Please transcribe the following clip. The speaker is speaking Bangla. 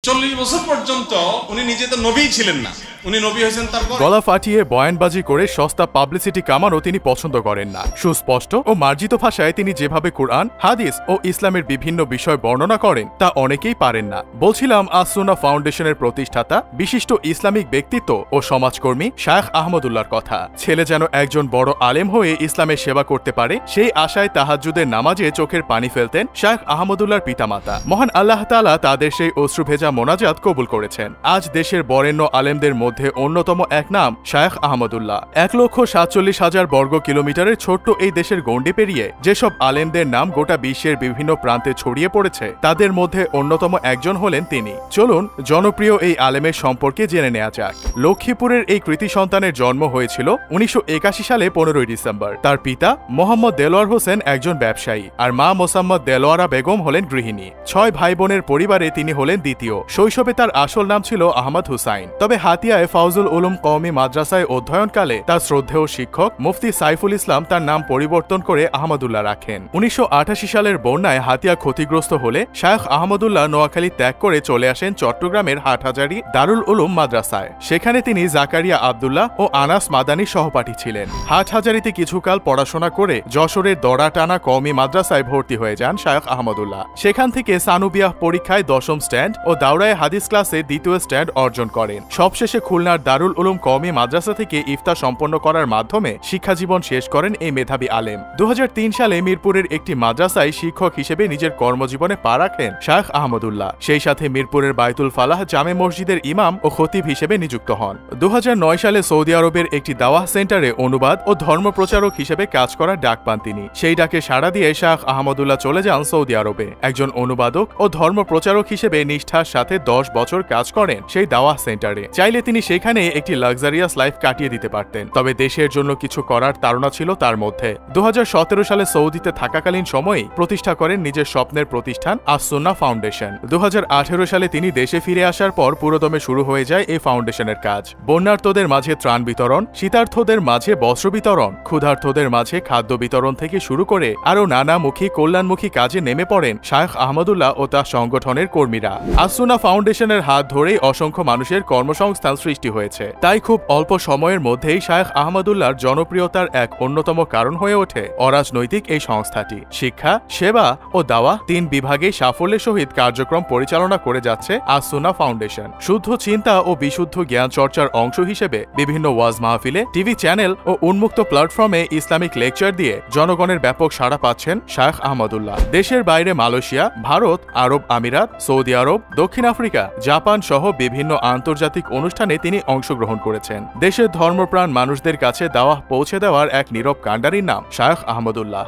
40 বছর পর্যন্ত উনি নিজে তো নবী ছিলেন না, উনি নবী হয়েছেন তারপর। গলা ফাটিয়ে বয়ানবাজি করে সস্তা পাবলিসিটি কামানো তিনি পছন্দ করেন না। সুস্পষ্ট ও মার্জিত ভাষায় তিনি যেভাবে কুরআন, হাদিস ও ইসলামের বিভিন্ন বিষয় বর্ণনা করেন তা অনেকেই পারেন না। বলছিলাম আস-সুন্নাহ ফাউন্ডেশনের প্রতিষ্ঠাতা, বিশিষ্ট ইসলামিক ব্যক্তিত্ব ও সমাজকর্মী শায়খ আহমদুল্লাহর কথা। ছেলে যেন একজন বড় আলেম হয়ে ইসলামের সেবা করতে পারে, সেই আশায় তাহাজ্জুদের নামাজে চোখের পানি ফেলতেন শায়খ আহমদুল্লাহর পিতামাতা। মহান আল্লাহ তাআলা তাদের সেই অশ্রুভেজা মোনাজাত কবুল করেছেন। আজ দেশের বরেণ্য আলেমদের মধ্যে অন্যতম এক নাম শায়খ আহমদুল্লাহ। 1,47,000 বর্গ কিলোমিটারের ছোট্ট এই দেশের গণ্ডি পেরিয়ে যেসব আলেমদের নাম গোটা বিশ্বের বিভিন্ন প্রান্তে ছড়িয়ে পড়েছে, তাদের মধ্যে অন্যতম একজন হলেন তিনি। চলুন জনপ্রিয় এই আলেমের সম্পর্কে জেনে নেওয়া যাক। লক্ষ্মীপুরের এই কৃতি সন্তানের জন্ম হয়েছিল 1981 সালে 15 ডিসেম্বর। তার পিতা মোহাম্মদ দেলোয়ার হোসেন একজন ব্যবসায়ী, আর মা মোসাম্মদ দেলোয়ারা বেগম হলেন গৃহিণী। 6 ভাই বোনের পরিবারে তিনি হলেন দ্বিতীয়। শৈশবে তার আসল নাম ছিল আহমদ হুসাইন। তবে হাতিয়ায় ফাউজুল উলুম কওমি মাদ্রাসায় অধ্যয়নকালে তার শ্রদ্ধেয় শিক্ষক মুফতি সাইফুল ইসলাম তার নাম পরিবর্তন করে আহমদুল্লাহ রাখেন। 1988 সালের বন্যায় হাতিয়া ক্ষতিগ্রস্ত হলে শায়খ আহমদুল্লাহ নোয়াখালী ত্যাগ করে চলে আসেন চট্টগ্রামের হাটহাজারী দারুল উলুম মাদ্রাসায়। সেখানে তিনি জাকারিয়া আব্দুল্লাহ ও আনাস মাদানির সহপাঠী ছিলেন। হাটহাজারীতে কিছুকাল পড়াশোনা করে যশোরের দড়াটানা কওমি মাদ্রাসায় ভর্তি হয়ে যান শায়খ আহমদুল্লাহ। সেখান থেকে সানুবিয়াহ পরীক্ষায় 10ম স্ট্যান্ড ও দাওরায়ে হাদিস ক্লাসে 2য় স্ট্যান্ড অর্জন করেন। সবশেষে খুলনার দারুল উলুম কওমি মাদ্রাসা থেকে ইফতা সম্পন্ন করার মাধ্যমে শিক্ষাজীবন শেষ করেন এই মেধাবী আলেম। 2003 সালে মিরপুরের একটি মাদ্রাসায় শিক্ষক হিসেবে নিজের কর্মজীবনে পা রাখেন শায়খ আহমদুল্লাহ। সেই সাথে মিরপুরের বাইতুল ফালাহ জামে মসজিদের ইমাম ও খতিব হিসেবে নিযুক্ত হন। 2009 সালে সৌদি আরবের একটি দাওয়াহ সেন্টারে অনুবাদ ও ধর্মপ্রচারক হিসেবে কাজ করার ডাক পান তিনি। সেই ডাকে সাড়া দিয়ে শায়খ আহমদুল্লাহ চলে যান সৌদি আরবে। একজন অনুবাদক ও ধর্মপ্রচারক হিসেবে নিষ্ঠার সাথে 10 বছর কাজ করেন সেই দাওয়াহ সেন্টারে। চাইলে তিনি সেখানে একটি লাক্সারিয়াস লাইফ কাটিয়ে দিতে পারতেন, তবে দেশের জন্য কিছু করার তাড়না ছিল তার মধ্যে। 2017 সালে সৌদিতে থাকাকালীন সময়েই প্রতিষ্ঠা করেন নিজের স্বপ্নের প্রতিষ্ঠান আস-সুন্নাহ ফাউন্ডেশন। 2018 সালে তিনি দেশে ফিরে আসার পর পুরোদমে শুরু হয়ে যায় এই ফাউন্ডেশনের কাজ। বন্যার্তদের মাঝে ত্রাণ বিতরণ, শীতার্থদের মাঝে বস্ত্র বিতরণ, ক্ষুধার্তদের মাঝে খাদ্য বিতরণ থেকে শুরু করে আরও নানামুখী কল্যাণমুখী কাজে নেমে পড়েন শায়খ আহমদুল্লাহ ও তার সংগঠনের কর্মীরা। আস-সুন্নাহ ফাউন্ডেশনের হাত ধরেই অসংখ্য মানুষের কর্মসংস্থান সৃষ্টি হয়েছে। তাই খুব অল্প সময়ের মধ্যেই শায়খ আহমদুল্লাহর জনপ্রিয়তার এক অন্যতম কারণ হয়ে ওঠে অরাজনৈতিক এই সংস্থাটি। শিক্ষা, সেবা ও দাওয়া 3 বিভাগেই সাফল্যের সহিত কার্যক্রম পরিচালনা করে যাচ্ছে আস-সুন্নাহ ফাউন্ডেশন। শুদ্ধ চিন্তা ও বিশুদ্ধ জ্ঞান চর্চার অংশ হিসেবে বিভিন্ন ওয়াজ মাহফিলে, টিভি চ্যানেল ও উন্মুক্ত প্ল্যাটফর্মে ইসলামিক লেকচার দিয়ে জনগণের ব্যাপক সাড়া পাচ্ছেন শায়খ আহমদুল্লাহ। দেশের বাইরে মালয়েশিয়া, ভারত, আরব আমিরাত, সৌদি আরব, দক্ষিণ আফ্রিকা, জাপান সহ বিভিন্ন আন্তর্জাতিক অনুষ্ঠানে তিনি অংশগ্রহণ করেছেন। দেশের ধর্মপ্রাণ মানুষদের কাছে দাওয়াহ পৌঁছে দেওয়ার এক নীরব কাণ্ডারির নাম শায়খ আহমদুল্লাহ।